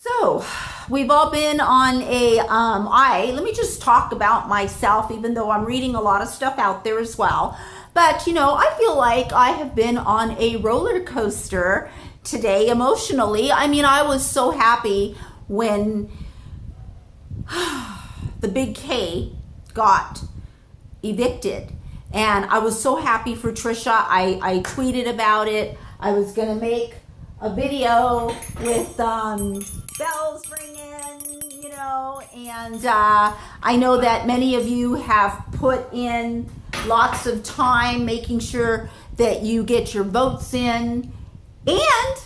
So we've all been on let me just talk about myself, even though I'm reading a lot of stuff out there as well. But, I feel like I have been on a roller coaster today emotionally. I mean, I was so happy when the big K got evicted. And I was so happy for Trisha. I tweeted about it. I was going to make a video with bells ringing, and I know that many of you have put in lots of time making sure that you get your votes in, and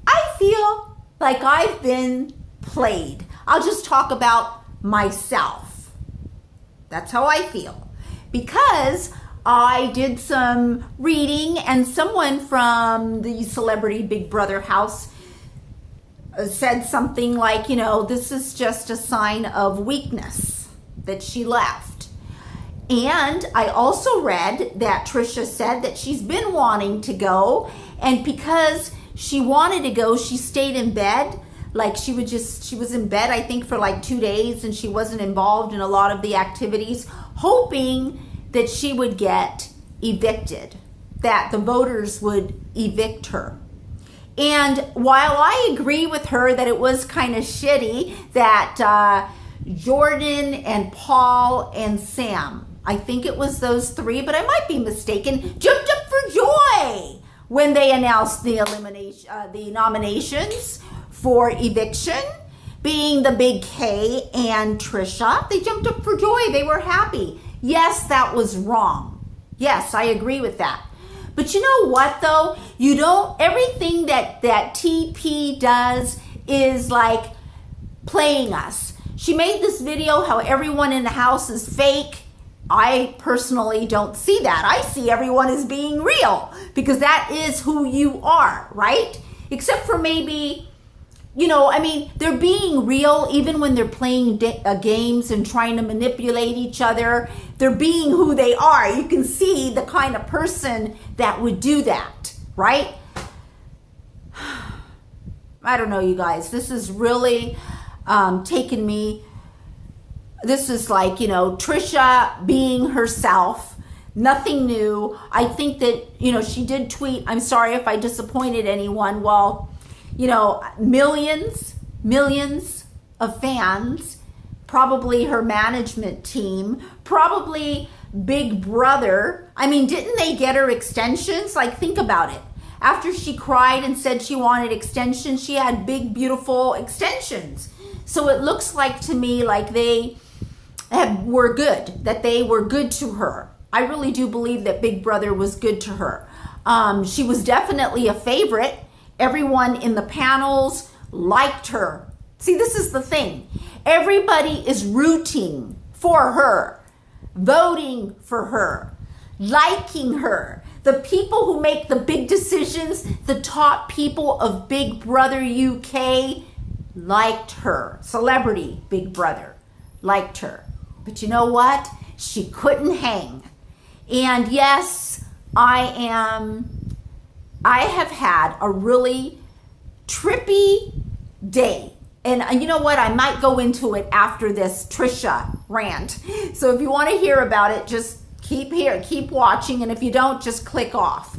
I feel like I've been played. I'll just talk about myself. That's how I feel, because I did some reading and someone from the celebrity Big Brother house said something like, this is just a sign of weakness that she left. And I also read that Trisha said that she's been wanting to go, and because she wanted to go, she stayed in bed. Like she was in bed, I think, for like 2 days, and she wasn't involved in a lot of the activities, hoping that she would get evicted, that the voters would evict her. And while I agree with her that it was kind of shitty that Jordan and Paul and Sam, I think it was those three, but I might be mistaken, jumped up for joy when they announced the nominations for eviction, being the big K and Trisha. They jumped up for joy. They were happy. Yes, that was wrong. Yes, I agree with that. But you know what, though? Everything that TP does is like playing us. She made this video how everyone in the house is fake. I personally don't see that. I see everyone as being real, because that is who you are, right? Except for maybe, they're being real even when they're playing games and trying to manipulate each other. They're being who they are. You can see the kind of person that would do that, right? I don't know, you guys. This is really taken me. This is like, Trisha being herself. Nothing new. I think that, she did tweet, I'm sorry if I disappointed anyone. Well, millions of fans, probably her management team, probably Big Brother. I mean, didn't they get her extensions? Like, think about it. After she cried and said she wanted extensions, she had big, beautiful extensions. So it looks like to me like they were good, that they were good to her. I really do believe that Big Brother was good to her. She was definitely a favorite. Everyone in the panels liked her. See, this is the thing. Everybody is rooting for her, voting for her, liking her. The people who make the big decisions, the top people of Big Brother UK, liked her. Celebrity Big Brother liked her. But you know what? She couldn't hang. And yes, I have had a really trippy day. And you know what? I might go into it after this Trisha rant. So if you want to hear about it, just keep watching. And if you don't, just click off.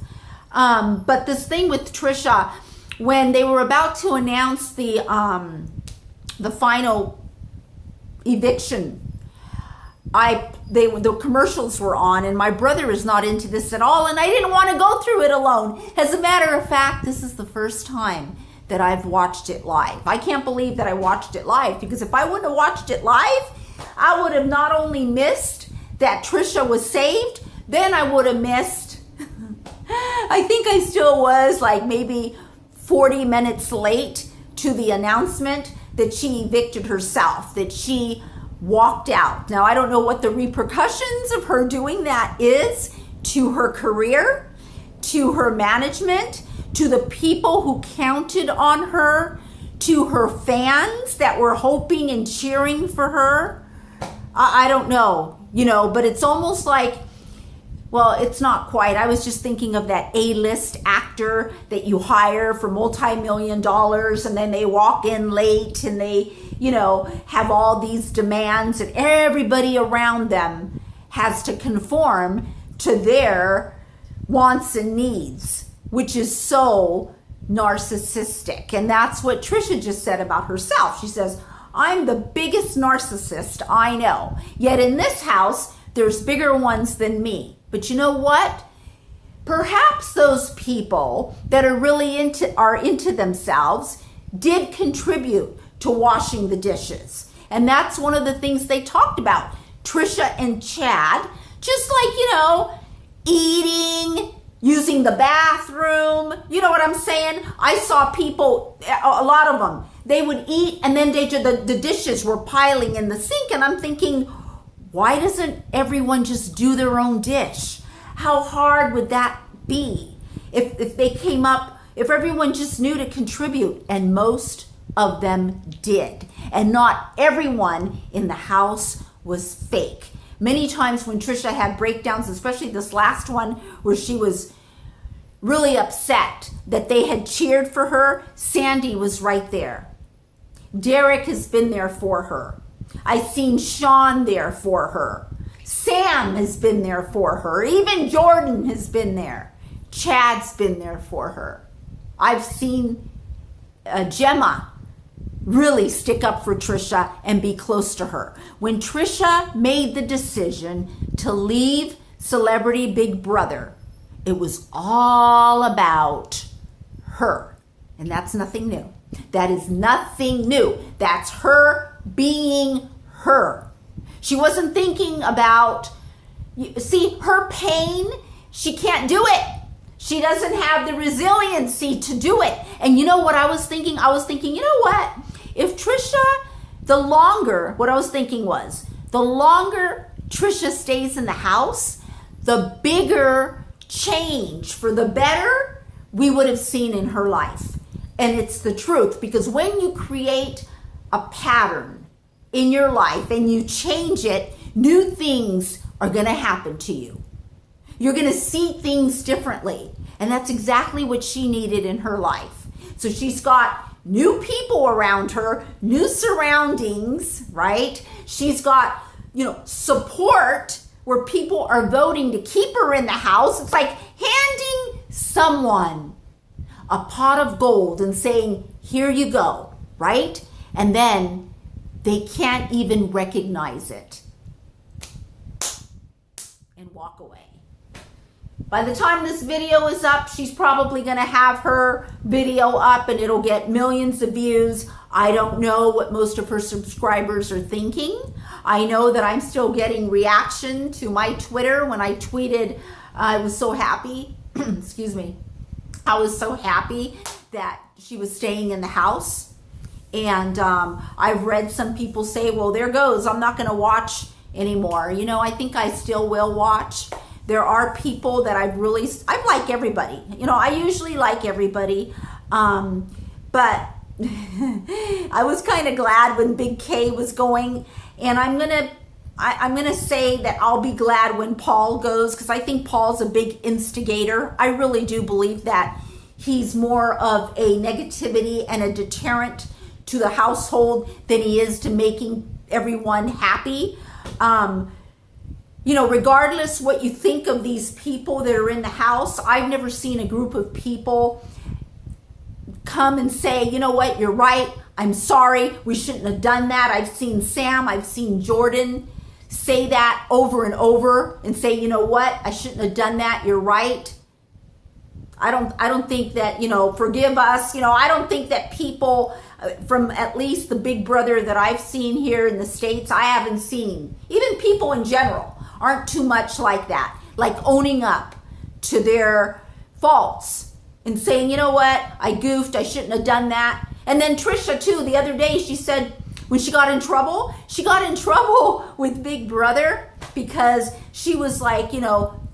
But this thing with Trisha, when they were about to announce the final eviction, the commercials were on, and my brother is not into this at all, and I didn't want to go through it alone. As a matter of fact, this is the first time that I've watched it live. I can't believe that I watched it live, because if I wouldn't have watched it live, I would have not only missed that Trisha was saved, then I would have missed, I think I still was like maybe 40 minutes late to the announcement that she evicted herself, that she walked out. Now, I don't know what the repercussions of her doing that is to her career, to her management, to the people who counted on her, to her fans that were hoping and cheering for her. I don't know, but it's almost like Well, it's not quite. I was just thinking of that A-list actor that you hire for multi-million dollars, and then they walk in late and they, have all these demands, and everybody around them has to conform to their wants and needs, which is so narcissistic. And that's what Trisha just said about herself. She says, I'm the biggest narcissist I know. Yet in this house, there's bigger ones than me. But you know what? Perhaps those people that are really into themselves did contribute to washing the dishes. And that's one of the things they talked about. Trisha and Chad, just like, eating, using the bathroom. You know what I'm saying? I saw people, a lot of them, they would eat and then the dishes were piling in the sink. And I'm thinking, why doesn't everyone just do their own dish? How hard would that be if they came up, if everyone just knew to contribute? And most of them did. And not everyone in the house was fake. Many times when Trisha had breakdowns, especially this last one where she was really upset that they had cheered for her, Sandy was right there. Derek has been there for her. I've seen Sean there for her. Sam has been there for her. Even Jordan has been there. Chad's been there for her. I've seen Gemma really stick up for Trisha and be close to her. When Trisha made the decision to leave Celebrity Big Brother, it was all about her. And that's nothing new. That is nothing new. That's her being her. She wasn't thinking about, her pain, she can't do it. She doesn't have the resiliency to do it. And you know what I was thinking? I was thinking, you know what? If Trisha, the longer Trisha stays in the house, the bigger change for the better we would have seen in her life. And it's the truth, because when you create a pattern in your life and you change it, new things are going to happen to you. You're going to see things differently. And that's exactly what she needed in her life. So she's got new people around her, new surroundings, right? She's got, support where people are voting to keep her in the house. It's like handing someone a pot of gold and saying, here you go, right? And then they can't even recognize it and walk away. By the time this video is up, she's probably going to have her video up and it'll get millions of views. I don't know what most of her subscribers are thinking. I know that I'm still getting reaction to my Twitter when I tweeted. I was so happy. Excuse me. I was so happy that she was staying in the house. And I've read some people say, well, there goes. I'm not going to watch anymore. I think I still will watch. There are people that I like everybody. I usually like everybody. But I was kind of glad when Big K was going. And I'm gonna say that I'll be glad when Paul goes, because I think Paul's a big instigator. I really do believe that he's more of a negativity and a deterrent to the household than he is to making everyone happy. Regardless what you think of these people that are in the house, I've never seen a group of people come and say, you know what, you're right. I'm sorry. We shouldn't have done that. I've seen Sam, I've seen Jordan say that over and over and say, you know what, I shouldn't have done that. You're right. I don't think that, forgive us. I don't think that people from at least the Big Brother that I've seen here in the States, I haven't seen, even people in general aren't too much like that, like owning up to their faults and saying, you know what, I goofed, I shouldn't have done that. And then Trisha too, the other day she said when she got in trouble with Big Brother because she was like,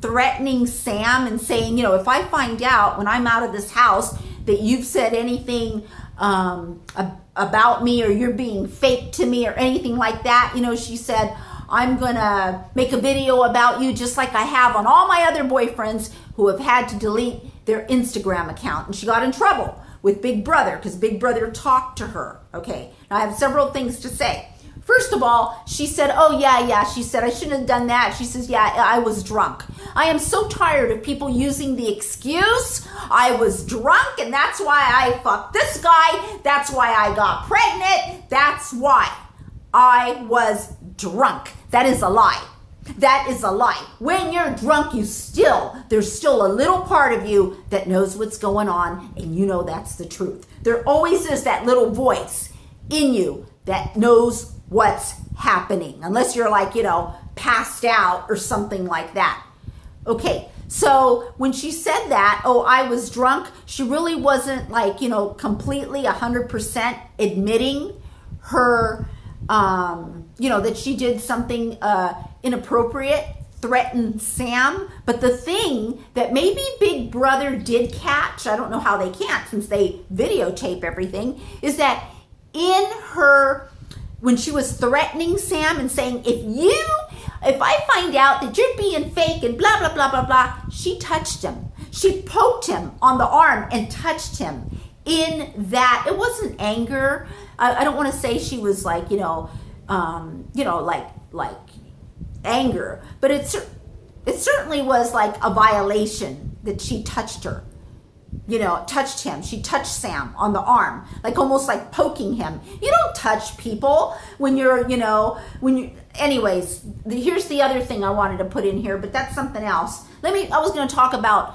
threatening Sam and saying, if I find out when I'm out of this house that you've said anything about me or you're being fake to me or anything like that, she said, I'm gonna make a video about you just like I have on all my other boyfriends who have had to delete their Instagram account. And she got in trouble with Big Brother because Big Brother talked to her. Okay, now I have several things to say. First of all, she said, oh yeah, she said, I shouldn't have done that. She says, yeah, I was drunk. I am so tired of people using the excuse, I was drunk and that's why I fucked this guy. That's why I got pregnant. That's why I was drunk. That is a lie. That is a lie. When you're drunk, there's still a little part of you that knows what's going on and you know that's the truth. There always is that little voice in you that knows what's happening, unless you're like, passed out or something like that. Okay, so when she said that, oh, I was drunk, she really wasn't like, completely 100% admitting her, that she did something inappropriate, threatened Sam. But the thing that maybe Big Brother did catch, I don't know how they can't since they videotape everything, is that when she was threatening Sam and saying, if I find out that you're being fake and blah, blah, blah, blah, blah, she touched him. She poked him on the arm and touched him in that. It wasn't anger. I don't want to say she was like, like anger, but it certainly was like a violation that she touched her. Touched him. She touched Sam on the arm, like almost like poking him. You don't touch people when you're, anyways, here's the other thing I wanted to put in here, but that's something else. I was going to talk about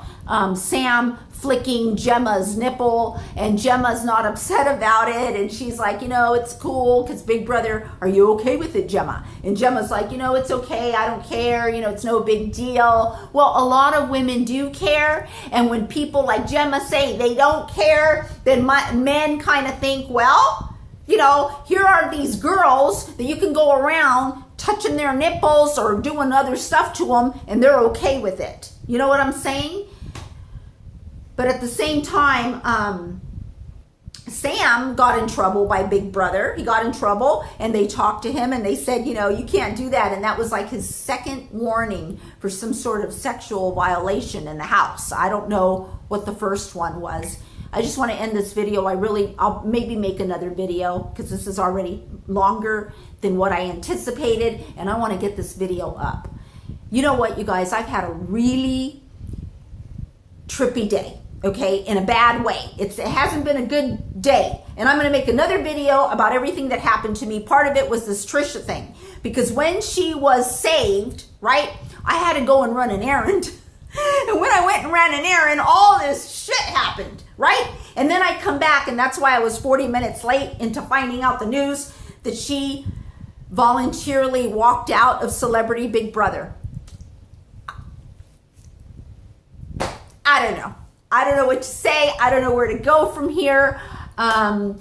Sam flicking Gemma's nipple, and Gemma's not upset about it, and she's like, it's cool because Big Brother, are you okay with it, Gemma? And Gemma's like, it's okay, I don't care, it's no big deal. Well, a lot of women do care, and when people like Gemma say they don't care, then men kind of think, well, here are these girls that you can go around touching their nipples or doing other stuff to them, and they're okay with it. You know what I'm saying? But at the same time, Sam got in trouble by Big Brother. He got in trouble and they talked to him and they said, you can't do that. And that was like his second warning for some sort of sexual violation in the house. I don't know what the first one was. I just want to end this video. I'll maybe make another video because this is already longer than what I anticipated. And I want to get this video up. You know what, you guys? I've had a really trippy day. Okay, in a bad way. It hasn't been a good day. And I'm going to make another video about everything that happened to me. Part of it was this Trisha thing. Because when she was saved, right, I had to go and run an errand. And when I went and ran an errand, all this shit happened, right? And then I come back, and that's why I was 40 minutes late into finding out the news that she voluntarily walked out of Celebrity Big Brother. I don't know. I don't know what to say. I don't know where to go from here. I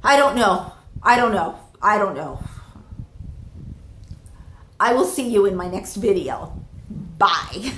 don't know. I will see you in my next video. Bye.